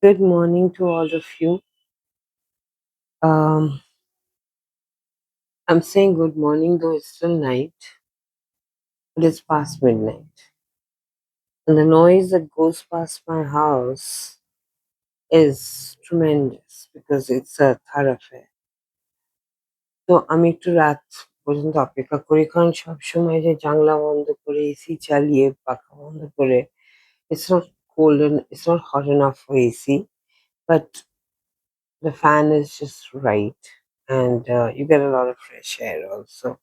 Good morning to all of you. Um, I'm saying good morning, though it's still night, but it's past midnight. And the noise that goes past my house is tremendous because it's a thoroughfare. তো আমি একটু রাত পর্যন্ত অপেক্ষা করি কারণ সবসময় যে জানলা বন্ধ করে এসি চালিয়ে পাখা বন্ধ করে it's not cold and it's not hot enough for AC, but the fan is just right and you get a lot of fresh air also.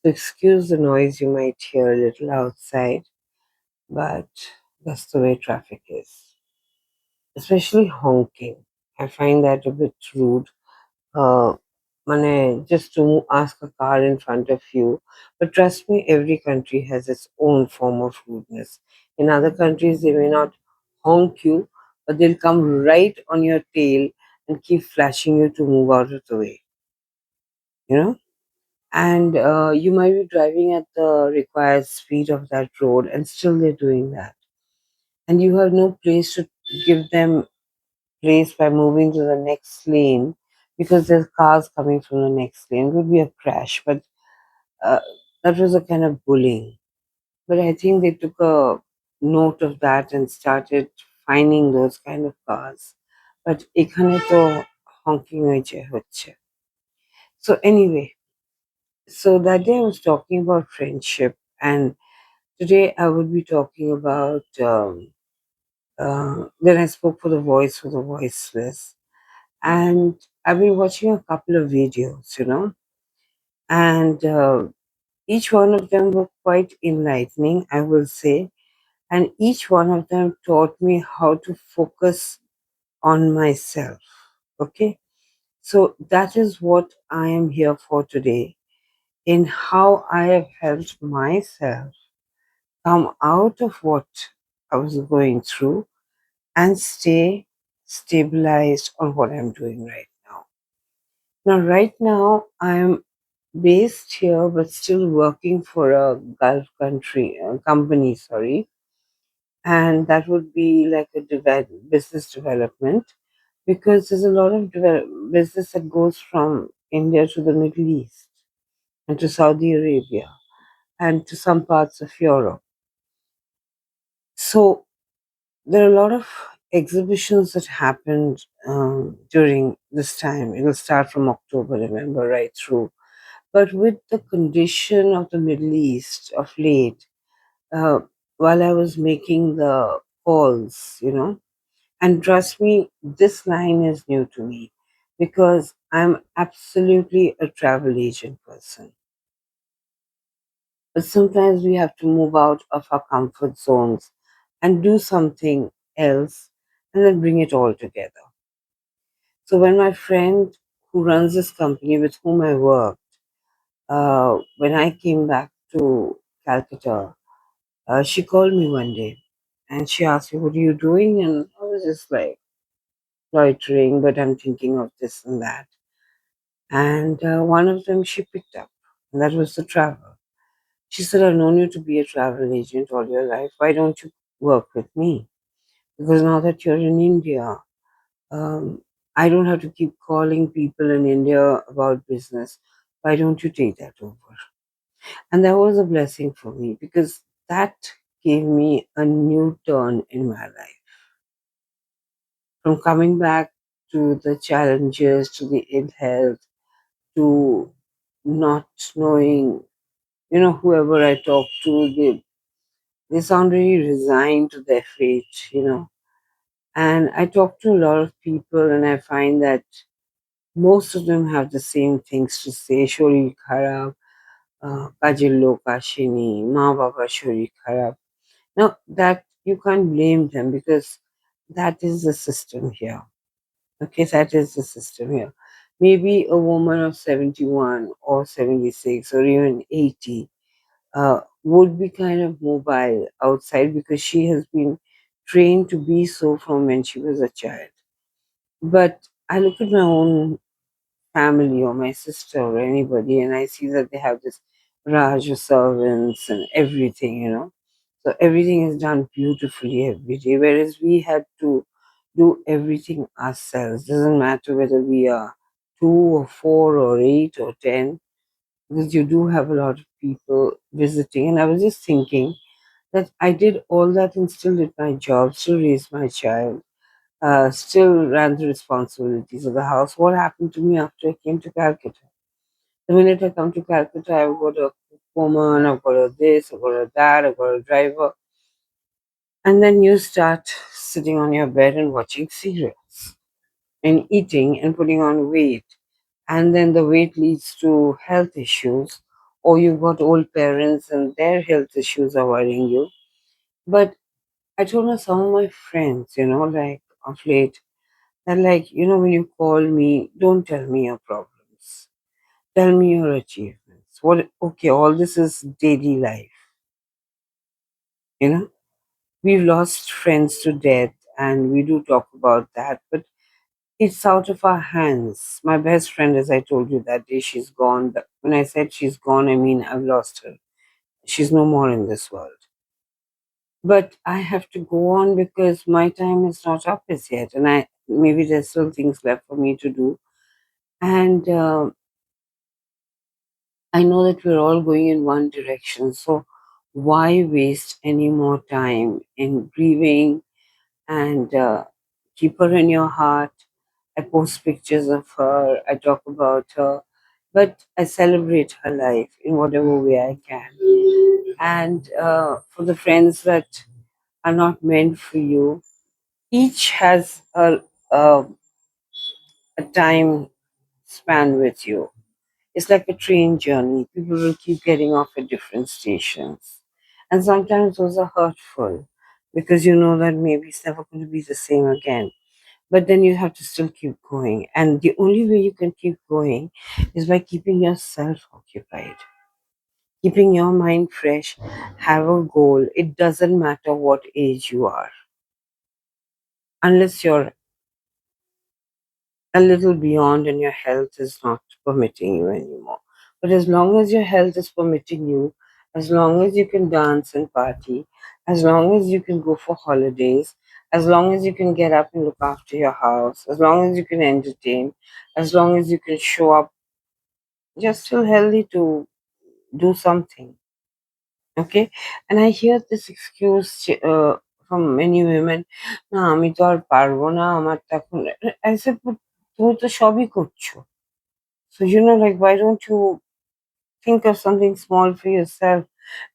So excuse the noise you might hear a little outside, but that's the way traffic is. Especially honking. I find that a bit rude. Uh, just to ask a car in front of you. But trust me, every country has its own form of rudeness. In other countries, they may not honk you, but they'll come right on your tail and keep flashing you to move out of the way. You know? And you might be driving at the required speed of that road and still they're doing that, and you have no place to give them place by moving to the next lane because there's cars coming from the next lane. It would be a crash, but uh, that was a kind of bullying. But I think they took a note of that and started finding those kind of cars. But এখানে তো honking হচ্ছে. So anyway, so that day I was talking about friendship, and today I would be talking about. Then I spoke for the voice for the voiceless, and I've been watching a couple of videos, and each one of them were quite enlightening, I will say, and each one of them taught me how to focus on myself. Okay, so that is what I am here for today, in how I have helped myself come out of what I was going through and stay stabilized on what I'm doing right now. Now, right now, I'm based here but still working for a Gulf country company, sorry, and that would be like a business development because there's a lot of business that goes from India to the Middle East and to Saudi Arabia and to some parts of Europe. So there are a lot of exhibitions that happened during this time. It'll start from October, remember, right through. But with the condition of the Middle East of late, uh, while I was making the calls, and trust me, this line is new to me because I'm absolutely a travel agent person. But sometimes we have to move out of our comfort zones and do something else and then bring it all together. So when my friend who runs this company with whom I work, when I came back to Calcutta, she called me one day and she asked me, "What are you doing?" And I was just like loitering, but I'm thinking of this and that. And one of them she picked up, and that was the travel. She said, "I've known you to be a travel agent all your life. Why don't you work with me? Because now that you're in India, um, I don't have to keep calling people in India about business. Why don't you take that over?" And that was a blessing for me because that gave me a new turn in my life. From coming back to the challenges, to the ill health, to not knowing, whoever I talk to, they sound really resigned to their fate. And I talk to a lot of people and I find that most of them have the same things to say. শরীর খারাপ, কাজের লোক আসেনি, মা বাবার শরীর খারাপ. Now that you can't blame them because that is the system here. Okay, that is the system here. Maybe a woman of 71 or 76 or even 80 would be kind of mobile outside because she has been trained to be so from when she was a child. But I look at my own family or my sister or anybody and I see that they have this Raj of servants and everything. So everything is done beautifully every day, whereas we had to do everything ourselves. Doesn't matter whether we are 2 or 4 or 8 or 10, because you do have a lot of people visiting. And I was just thinking that I did all that and still did my job, still raised my child, still ran the responsibilities of the house. What happened to me after I came to Calcutta? The minute I come to Calcutta, I've got a woman, I've got a this, I've got a that, I've got a driver. And then you start sitting on your bed and watching serials and eating and putting on weight. And then the weight leads to health issues, or you've got old parents and their health issues are worrying you. But I told her some of my friends, like of late, that like, when you call me, don't tell me your problems. Tell me your achievements. What okay, all this is daily life, you know. We've lost friends to death and we do talk about that, but it's out of our hands. My best friend, as I told you that day, she's gone. But when I said she's gone, I mean I've lost her. She's no more in this world. But I have to go on because my time is not up as yet, and I maybe there's still things left for me to do. And I know that we're all going in one direction, so why waste any more time in grieving and keep her in your heart? I post pictures of her, I talk about her, but I celebrate her life in whatever way I can. And for the friends that are not meant for you, each has a, a time span with you. It's like a train journey. People will keep getting off at different stations. And sometimes those are hurtful because you know that maybe it's never going to be the same again. But then you have to still keep going. And the only way you can keep going is by keeping yourself occupied, keeping your mind fresh, have a goal. It doesn't matter what age you are, unless you're a little beyond and your health is not permitting you anymore. But as long as your health is permitting you, as long as you can dance and party, as long as you can go for holidays, as long as you can get up and look after your house, as long as you can entertain, as long as you can show up, you're still healthy to do something. Okay? And I hear this excuse from many women, না আমি তো আর পারবো না আমার তো এখন I said, but তুমি তো সবই করছো. So, like, why don't you think of something small for yourself?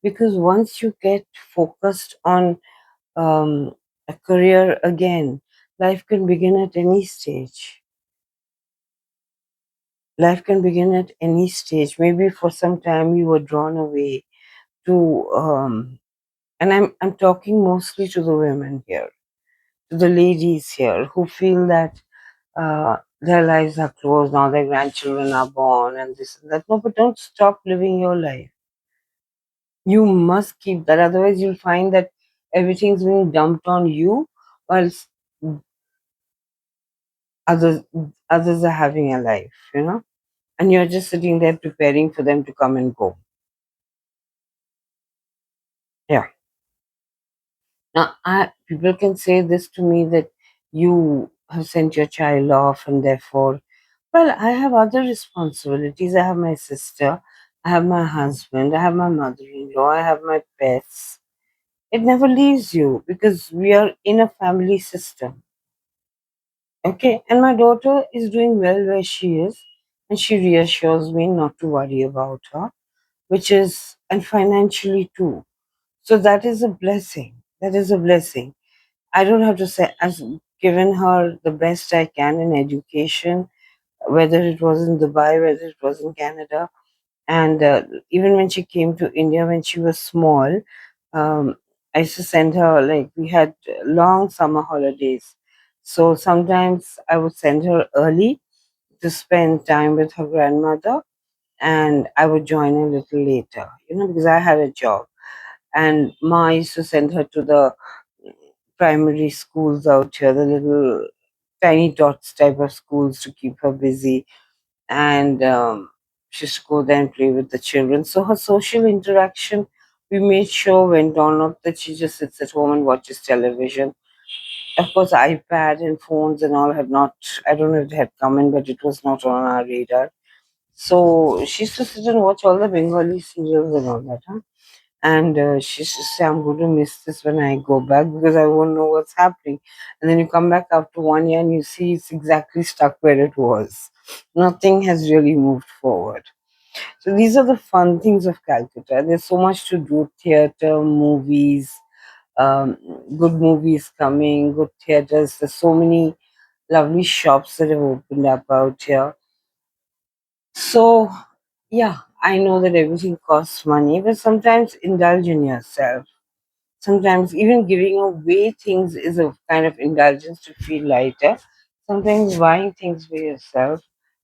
Because once you get focused on um, a career again, life can begin at any stage. Life can begin at any stage. Maybe for some time you were drawn away to, and I'm talking mostly to the women here, to the ladies here who feel that their lives are closed now, their grandchildren are born, and this and that. No, but don't stop living your life. You must keep that, otherwise you'll find that everything's being dumped on you, whilst others others are having a life, and you're just sitting there preparing for them to come and go. Yeah. Now, people can say this to me that you have sent your child off, and therefore, well, I have other responsibilities. I have my sister, I have my husband, I have my mother-in-law, I have my pets. It never leaves you because we are in a family system. Okay, and my daughter is doing well where she is, and she reassures me not to worry about her, which is, and financially too. So that is a blessing. That is a blessing. I don't have to say, I've given her the best I can in education, whether it was in Dubai, whether it was in Canada. And even when she came to India, when she was small, um, I used to send her, like, we had long summer holidays. So sometimes I would send her early to spend time with her grandmother, and I would join a little later, because I had a job. And Ma used to send her to the primary schools out here, the little tiny dots type of schools to keep her busy. And she used to go there and play with the children. So her social interaction, we made sure went on, not that she just sits at home and watches television. Of course, iPad and phones and all had not, I don't know if it had come in, but it was not on our radar. So she used to sit and watch all the Bengali serials and all that. Huh? And she used to say, I'm going to miss this when I go back because I won't know what's happening. And then you come back after 1 year and you see it's exactly stuck where it was. Nothing has really moved forward. So these are the fun things of Calcutta. There's so much to do: theater, movies, um, good movies coming, good theaters. There's so many lovely shops that have opened up out here. So, yeah, I know that everything costs money, but sometimes indulge in yourself. Sometimes even giving away things is a kind of indulgence to feel lighter. Sometimes buying things for yourself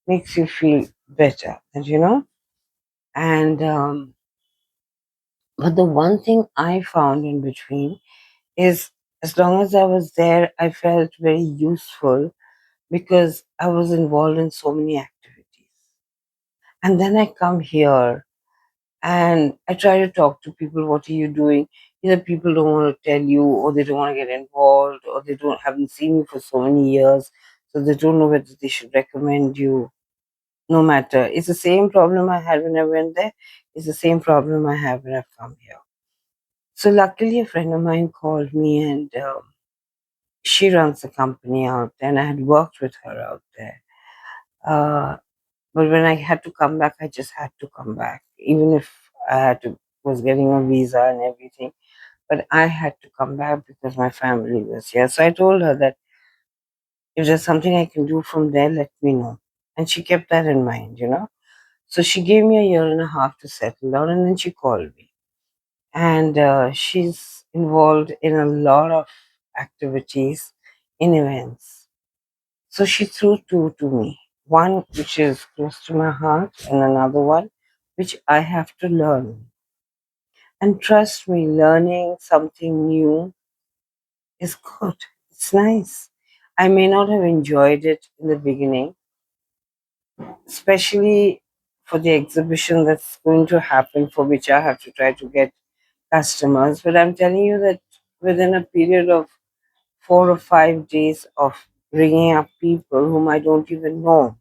makes you feel better, and And but the one thing I found in between is as long as I was there, I felt very useful because I was involved in so many activities. And then I come here and I try to talk to people, what are you doing? Either people don't want to tell you, or they don't want to get involved, or they don't haven't seen you for so many years, so they don't know whether they should recommend you. No matter. It's the same problem I had when I went there. It's the same problem I have when I've come here. So luckily a friend of mine called me and she runs a company out there and I had worked with her out there. Uh, but when I had to come back, I just had to come back, even if I had to was getting a visa and everything. But I had to come back because my family was here. So I told her that if there's something I can do from there, let me know. And she kept that in mind. So she gave me a year and a half to settle down, and then she called me. And she's involved in a lot of activities in events. So she threw two to me, one which is close to my heart, and another one which I have to learn. And trust me, learning something new is good. It's nice. I may not have enjoyed it in the beginning, especially for the exhibition that's going to happen, for which I have to try to get customers. But I'm telling you that within a period of 4 or 5 days of bringing up people whom I don't even know,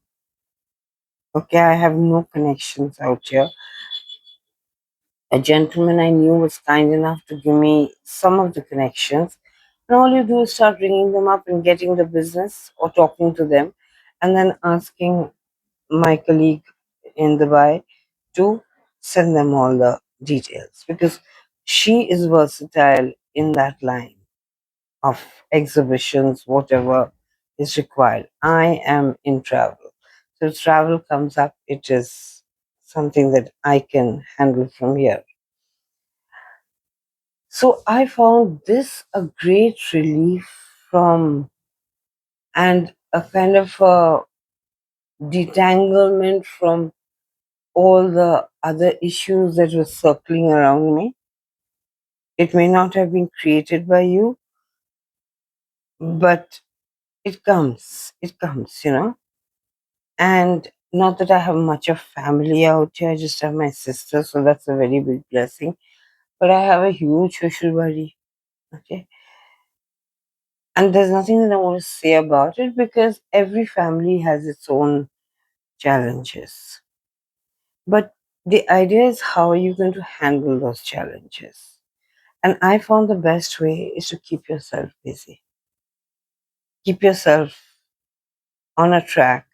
okay, I have no connections out here. A gentleman I knew was kind enough to give me some of the connections. And all you do is start ringing them up and getting the business or talking to them, and then asking my colleague in Dubai to send them all the details because she is versatile in that line of exhibitions, whatever is required. I am in travel. So if travel comes up, it is something that I can handle from here. So I found this a great relief from and a kind of a detanglement from all the other issues that were circling around me. It may not have been created by you, but it comes. And not that I have much of family out here, I just have my sister, so that's a very big blessing. But I have a huge social worry. Okay. And there's nothing that I want to say about it because every family has its own challenges. But the idea is how are you going to handle those challenges? And I found the best way is to keep yourself busy. Keep yourself on a track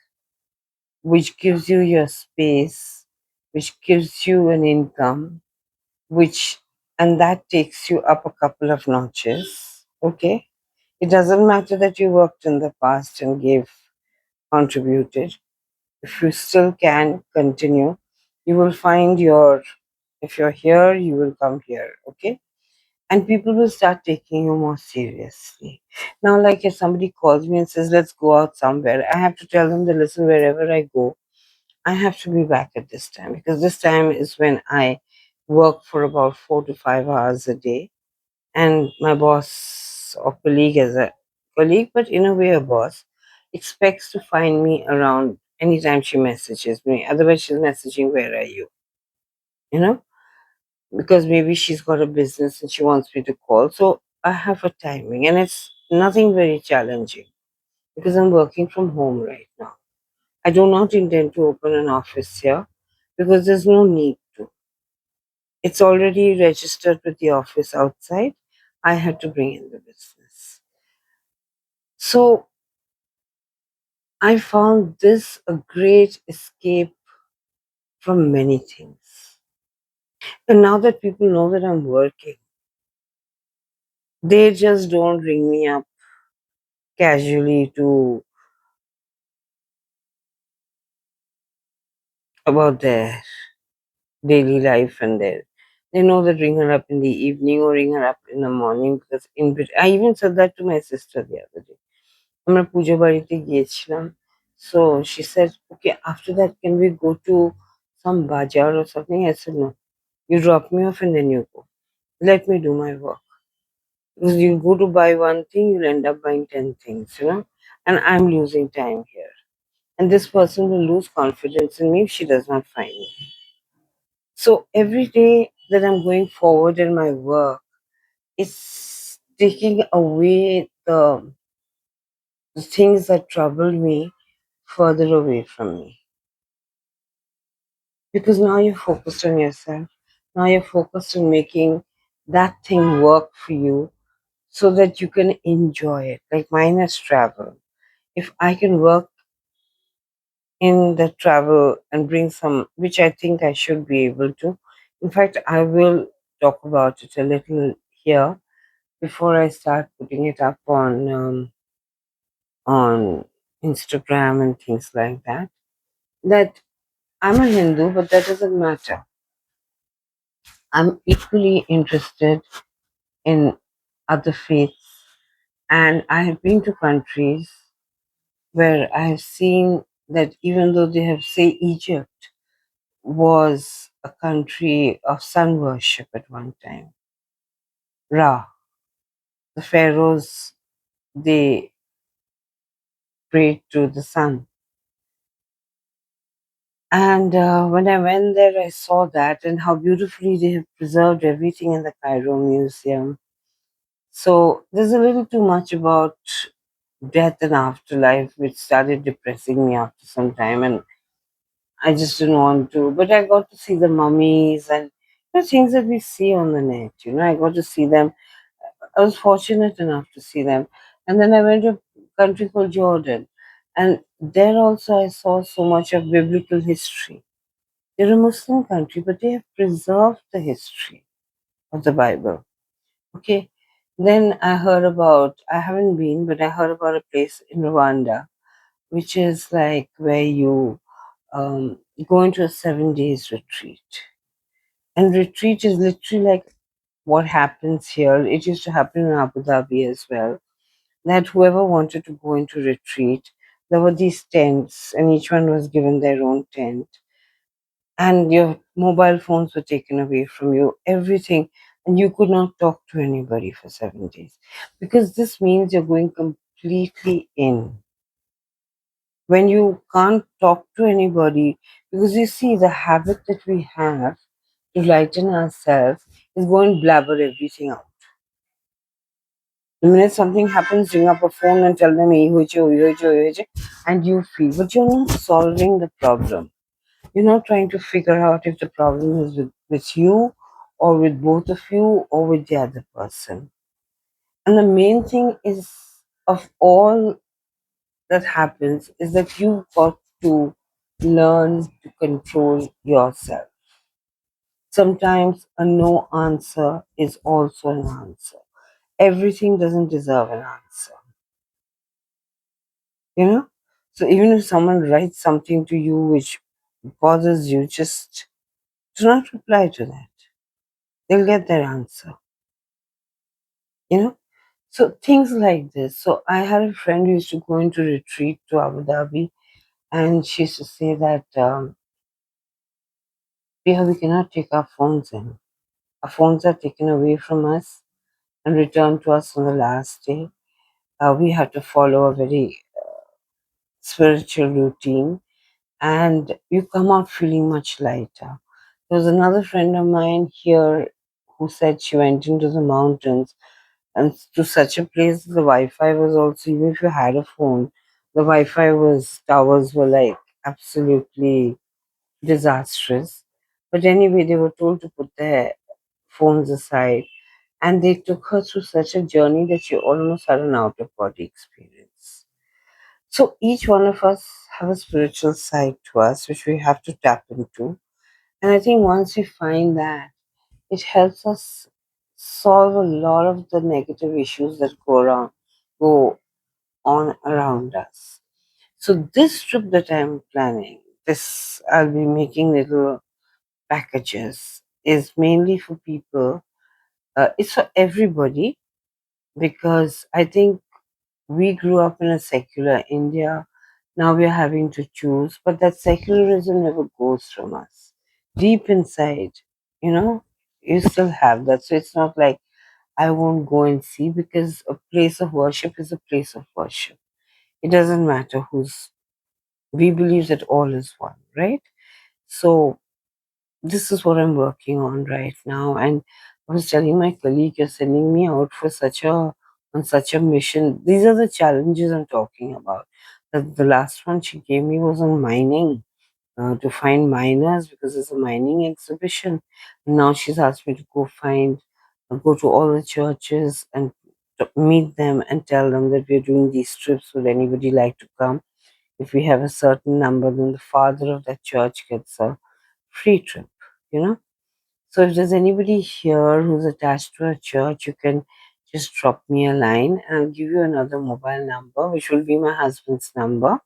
which gives you your space, which gives you an income, which and that takes you up a couple of notches. Okay. It doesn't matter that you worked in the past and gave contributed. If you still can continue, you will find if you're here, you will come here. Okay. And people will start taking you more seriously. Now, like if somebody calls me and says, let's go out somewhere, I have to tell them to listen, wherever I go, I have to be back at this time because this time is when I work for about 4 to 5 hours a day. And my boss or colleague, as a colleague, but in a way a boss, expects to find me around anytime she messages me. Otherwise, she's messaging, where are you? You know? Because maybe she's got a business and she wants me to call. So I have a timing and it's nothing very challenging because I'm working from home right now. I do not intend to open an office here because there's no need to. It's already registered with the office outside. I had to bring in the business. So I found this a great escape from many things. And now that people know that I'm working, they just don't ring me up casually to about their daily life and their they know that ring her up in the evening or ring her up in the morning because I even said that to my sister the other day. আমরা পুজো বাড়িতে গিয়েছিলাম. So she said, okay, after that, can we go to some bazaar or something? I said, no. You drop me off and then you go. Let me do my work. Because you go to buy one thing, you'll end up buying 10 things, And I'm losing time here. And this person will lose confidence in me if she does not find me. So every day that I'm going forward in my work, it's taking away the things that troubled me further away from me. Because now you're focused on yourself. Now you're focused on making that thing work for you so that you can enjoy it. Like mine is travel. If I can work in the travel and bring some, which I think I should be able to. In fact, I will talk about it a little here before I start putting it up on Instagram and things like that. That I'm a Hindu, but that doesn't matter. I'm equally interested in other faiths, and I have been to countries where I have seen that even though they have, say, Egypt was a country of sun worship at one time. Ra, the pharaohs, they prayed to the sun. And when I went there, I saw that and how beautifully they have preserved everything in the Cairo Museum. So there's a little too much about death and afterlife, which started depressing me after some time. And I just didn't want to. But I got to see the mummies and things that we see on the net. I got to see them. I was fortunate enough to see them. And then I went to a country called Jordan. And there also I saw so much of biblical history. They're a Muslim country, but they have preserved the history of the Bible. Okay. Then I haven't been, but I heard about a place in Rwanda, which is like where you go into a 7 days retreat. And retreat is literally like what happens here. It used to happen in Abu Dhabi as well. That whoever wanted to go into retreat, there were these tents, and each one was given their own tent. And your mobile phones were taken away from you, everything. And you could not talk to anybody for 7 days. Because this means you're going completely in. When you can't talk to anybody, because you see, the habit that we have to lighten ourselves is go and blabber everything out. The minute something happens, ring up a phone and tell them, "Hey, and you feel, but you're not solving the problem. You're not trying to figure out if the problem is with you or with both of you or with the other person. And the main thing is, of all that happens, is that you've got to learn to control yourself. Sometimes a no answer is also an answer. Everything doesn't deserve an answer. You know? So even if someone writes something to you which bothers you, just do not reply to that. They'll get their answer. You know? So things like this. So I had a friend who used to go into retreat to Abu Dhabi, and she used to say that we cannot take our phones in. Our phones are taken away from us and returned to us on the last day. We have to follow a very spiritual routine, and you come out feeling much lighter. There was another friend of mine here who said she went into the mountains and to such a place the Wi-Fi was also, even if you had a phone, the Wi-Fi was towers were like absolutely disastrous. But anyway, they were told to put their phones aside, and they took her through such a journey that she almost had an out of body experience. So each one of us have a spiritual side to us which we have to tap into. And I think once we find that, it helps us solve a lot of the negative issues that go on around us. So this trip that I'm planning, this I'll be making little packages, is mainly for people. It's for everybody because I think we grew up in a secular India. Now we are having to choose, but that secularism never goes from us. Deep inside, you know, you still have that. So it's not like I won't go and see, because a place of worship is a place of worship. It doesn't matter who's, we believe that all is one, right? So this is what I'm working on right now. And I was telling my colleague, you're sending me out for on such a mission. These are the challenges I'm talking about. The last one she gave me was on mining, to find miners because it's a mining exhibition. Now she's asked me to go to all the churches and to meet them and tell them that we're doing these trips. Would anybody like to come? If we have a certain number, then the father of that church gets a free trip, you know? So if there's anybody here who's attached to a church, you can just drop me a line and I'll give you another mobile number, which will be my husband's number.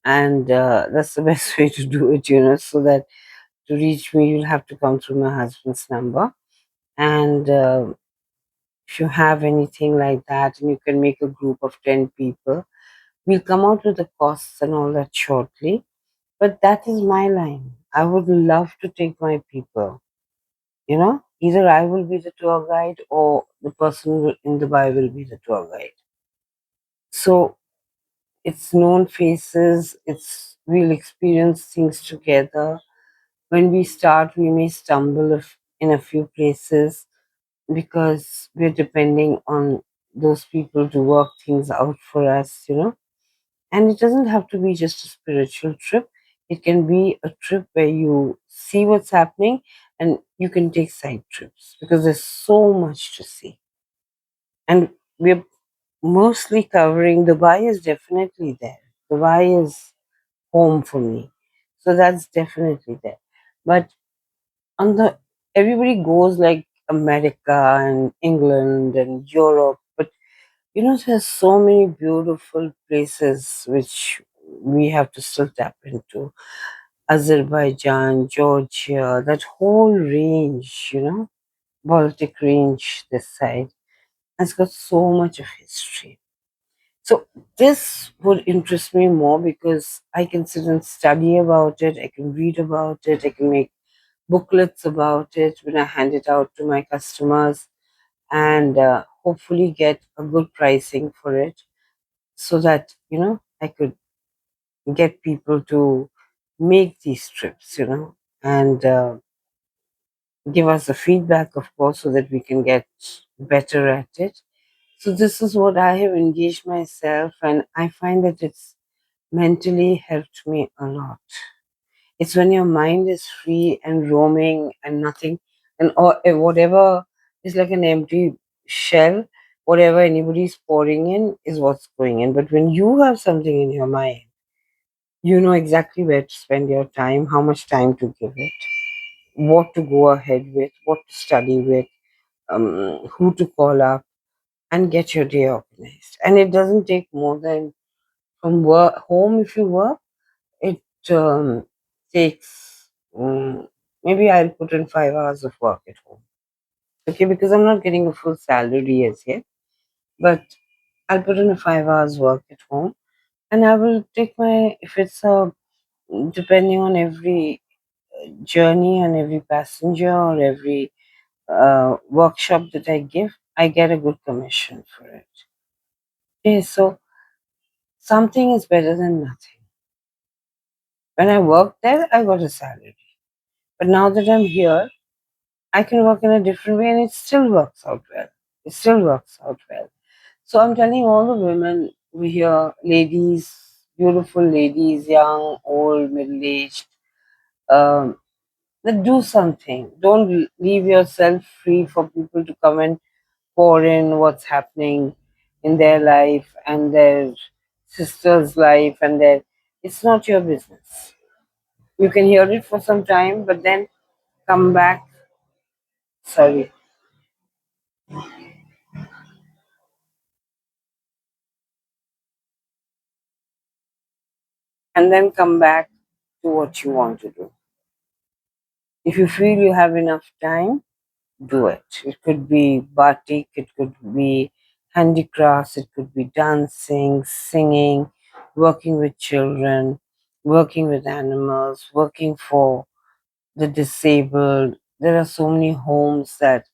And that's the best way to do it, so that to reach me, you'll have to come through my husband's number. And if you have anything like that, and you can make a group of 10 people, we'll come out with the costs and all that shortly. But that is my line. I would love to take my people. Either I will be the tour guide or the person in Dubai will be the tour guide. So it's known faces, we'll experience things together. When we start, we may stumble in a few places because we're depending on those people to work things out for us. And it doesn't have to be just a spiritual trip. It can be a trip where you see what's happening and you can take side trips because there's so much to see. And we're mostly covering Dubai is definitely there. Dubai is home for me. So that's definitely there. But on the everybody goes like America and England and Europe, but there's so many beautiful places which we have to still tap into. Azerbaijan, Georgia, that whole range, Baltic range this side. It's got so much of history. So this would interest me more because I can sit and study about it, I can read about it, I can make booklets about it when I hand it out to my customers, and hopefully get a good pricing for it so that I could get people to make these trips, and give us the feedback, of course, so that we can get better at it. So this is what I have engaged myself, and I find that it's mentally helped me a lot. It's when your mind is free and roaming and nothing, and or whatever is like an empty shell. Whatever anybody's pouring in is what's going in. But when you have something in your mind, you know exactly where to spend your time, how much time to give it, what to go ahead with, what to study with, who to call up, and get your day organized. And it doesn't take more than from work home. If you work, it takes maybe I'll put in 5 hours of work at home. Okay, because I'm not getting a full salary as yet, but I'll put in a 5 hours work at home, and I will take my if it's a depending on every journey and every passenger or every workshop that I give, I get a good commission for it. Okay, so something is better than nothing. When I worked there, I got a salary. But now that I'm here, I can work in a different way and it still works out well. It still works out well. So I'm telling all the women we hear, ladies, beautiful ladies, young, old, middle aged, um, that do something. Don't leave yourself free for people to come and pour in what's happening in their life and their sister's life and their. It's not your business. You can hear it for some time, but then come back. Sorry, and then come back to what you want to do. If you feel you have enough time, do it. It could be batik, it could be handicrafts, it could be dancing, singing, working with children, working with animals, working for the disabled. There are so many homes that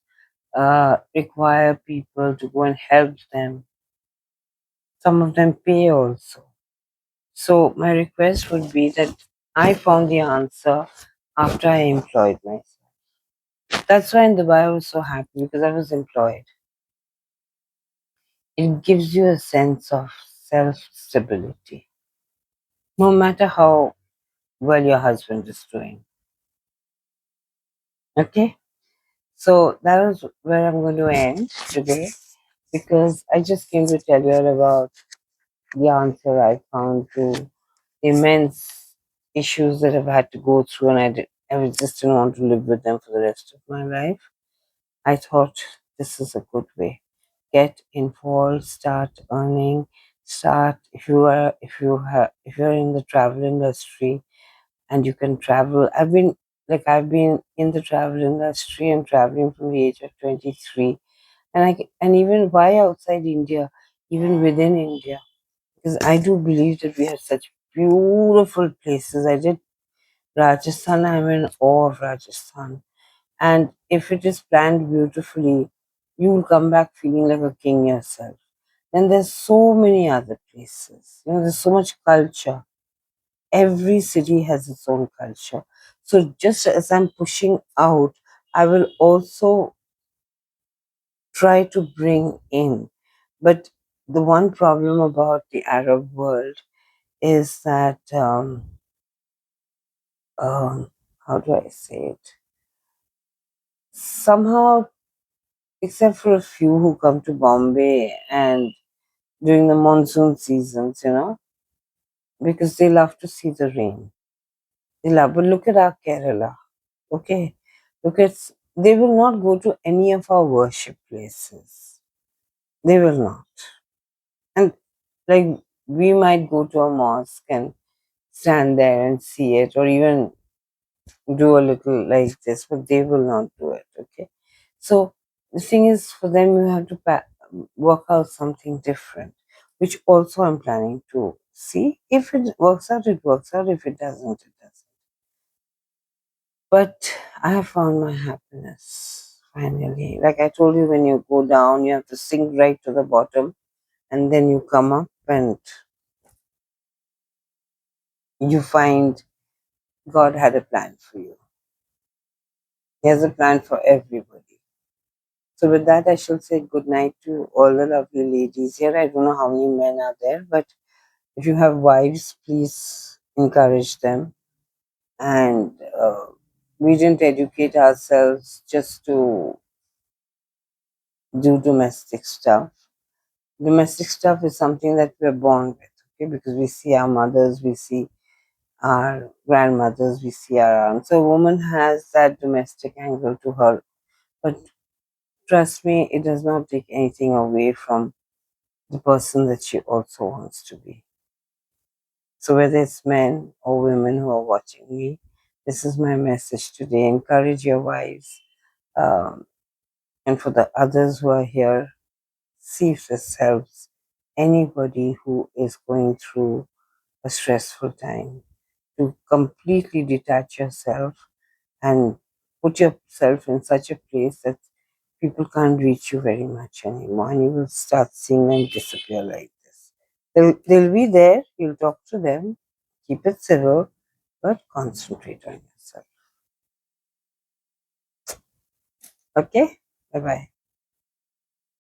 require people to go and help them. Some of them pay also. So, my request would be that I found the answer after I employed myself. That's why in Dubai I was so happy because I was employed. It gives you a sense of self stability, no matter how well your husband is doing. Okay? So that is where I'm going to end today because I just came to tell you all about the answer I found to immense issues that I've had to go through, and just didn't want to live with them for the rest of my life. I thought this is a good way. Get involved, start earning, start if you're in the travel industry and you can travel. I've been in the travel industry and traveling from the age of 23, and even why outside India, even within India, because I do believe that we have such beautiful places. I did Rajasthan. I'm in awe of Rajasthan, and if it is planned beautifully, you will come back feeling like a king yourself. Then there's so many other places. There's so much culture. Every city has its own culture. So just as I'm pushing out, I will also try to bring in. But the one problem about the Arab world is that, how do I say it? Somehow, except for a few who come to Bombay and during the monsoon seasons, because they love to see the rain. They love, but look at our Kerala, okay? They will not go to any of our worship places. They will not. And like, we might go to a mosque and stand there and see it, or even do a little like this, but they will not do it, okay? So the thing is, for them, you have to work out something different, which also I'm planning to see. If it works out, it works out. If it doesn't, it doesn't. But I have found my happiness finally. Like I told you, when you go down, you have to sink right to the bottom, and then you come up and you find God had a plan for you. He has a plan for everybody. So with that, I shall say good night to all the lovely ladies here. I don't know how many men are there, but if you have wives, please encourage them. And we didn't educate ourselves just to do domestic stuff. Domestic stuff is something that we're born with, okay? Because we see our mothers, we see our grandmothers, we see our aunts. So a woman has that domestic angle to her. But trust me, it does not take anything away from the person that she also wants to be. So whether it's men or women who are watching me, this is my message today. Encourage your wives. Um, and for the others who are here, see if this helps anybody who is going through a stressful time, to completely detach yourself and put yourself in such a place that people can't reach you very much anymore, and you will start seeing them disappear like this. They'll be there, you'll talk to them, keep it civil, but concentrate on yourself. Okay? Bye bye.